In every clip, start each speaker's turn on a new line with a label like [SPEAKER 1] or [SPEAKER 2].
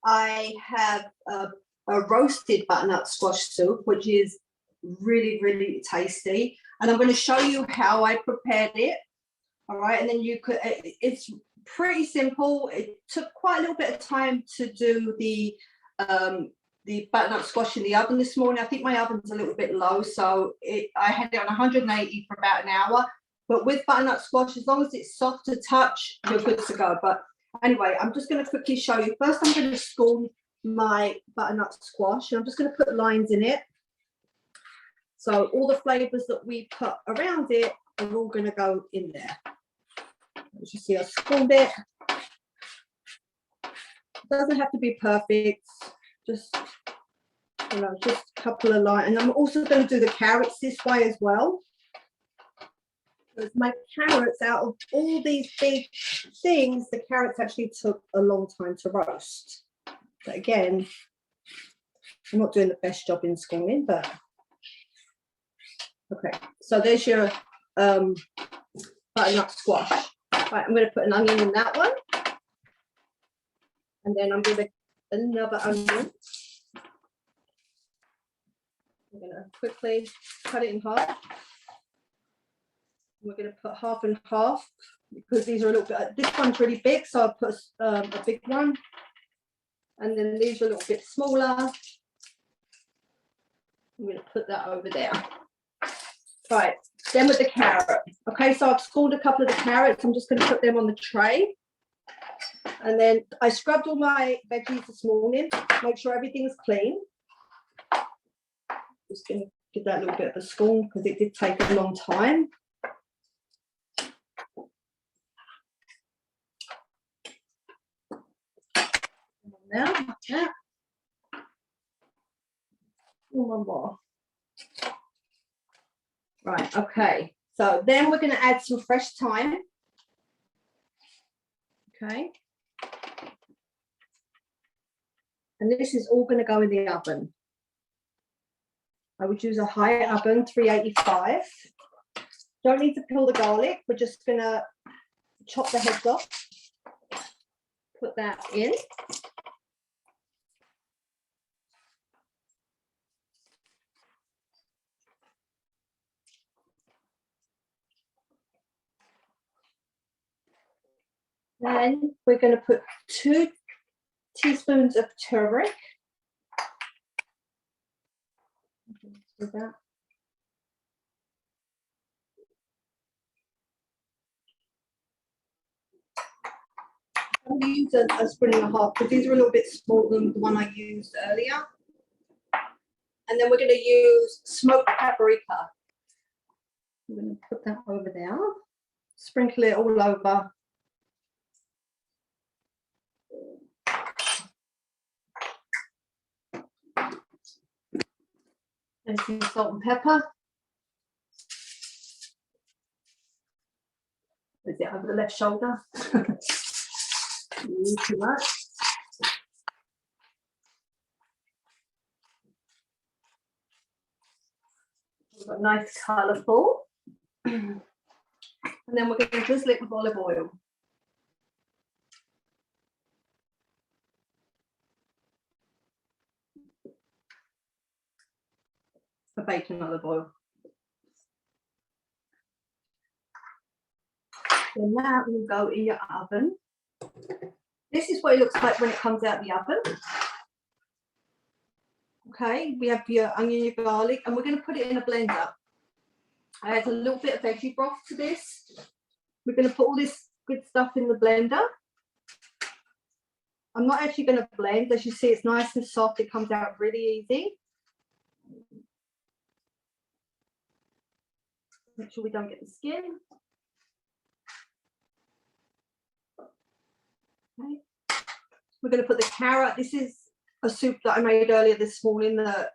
[SPEAKER 1] I have a roasted butternut squash soup, which is really, really tasty. And I'm going to show you how I prepared it. All right, and then you could, it's pretty simple. It took quite a little bit of time to do the butternut squash in the oven this morning. I think my oven's a little bit low, so I had it on 180 for about an hour. But with butternut squash, as long as it's soft to touch, you're good to go. But anyway, I'm just going to quickly show you. First, I'm going to scald my butternut squash, and I'm just going to put lines in it. So all the flavors that we put around it are all going to go in there. As you see, I scald it. It doesn't have to be perfect. Just, you know, just a couple of lines. And I'm also going to do the carrots this way as well. Because my carrots, out of all these big things, the carrots actually took a long time to roast. But again, I'm not doing the best job in scalding, but okay. So there's your butternut squash. Right, I'm going to put an onion in that one. And then I'm going to another onion. I'm going to quickly cut it in half. We're going to put half and half because these are a little bit, this one's really big, so I'll put a big one. And then these are a little bit smaller. I'm going to put that over there. Right, then with the carrot. Okay, so I've scalded a couple of the carrots. I'm just going to put them on the tray. And then I scrubbed all my veggies this morning, make sure everything's clean. Just going to give that a little bit of a scald because it did take a long time. Now, like that. One more. Right, okay. So then we're going to add some fresh thyme. Okay. And this is all going to go in the oven. I would use a high oven, 385. Don't need to peel the garlic. We're just going to chop the heads off. Put that in. Then we're going to put 2 teaspoons of turmeric. Do that. I'm going to use a spoon and a half because these are a little bit smaller than the one I used earlier. And then we're going to use smoked paprika. I'm going to put that over there. Sprinkle it all over. And some salt and pepper. Is it over the left shoulder? Too much. We've got nice colourful. And then we're going to drizzle it with olive oil. A bacon olive oil. Then that will go in your oven. This is what it looks like when it comes out of the oven. Okay, we have your onion, your garlic, and we're going to put it in a blender. I add a little bit of veggie broth to this. We're going to put all this good stuff in the blender. I'm not actually going to blend. As you see, it's nice and soft. It comes out really easy. Make sure we don't get the skin. Okay. We're going to put the carrot. This is a soup that I made earlier this morning that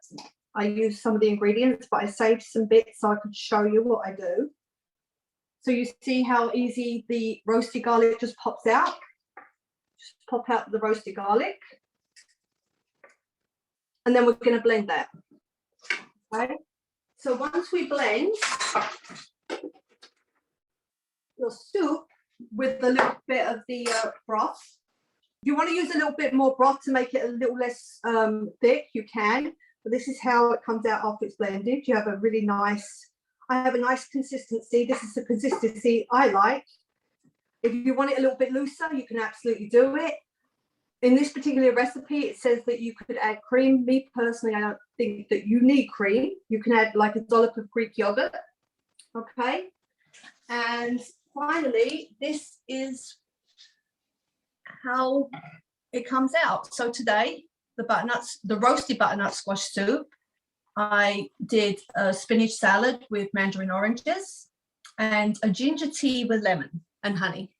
[SPEAKER 1] I used some of the ingredients, but I saved some bits so I could show you what I do. So you see how easy the roasted garlic just pops out. Just pop out the roasted garlic. And then we're going to blend that. Okay. So once we blend your soup with a little bit of the broth, you want to use a little bit more broth to make it a little less thick, you can. But this is how it comes out after it's blended. You have a really nice, I have a nice consistency. This is the consistency I like. If you want it a little bit looser, you can absolutely do it. In this particular recipe, it says that you could add cream. Me personally, I don't think that you need cream. You can add like a dollop of Greek yogurt. Okay. And finally, this is how it comes out. So today, the roasted butternut squash soup, I did a spinach salad with mandarin oranges and a ginger tea with lemon and honey.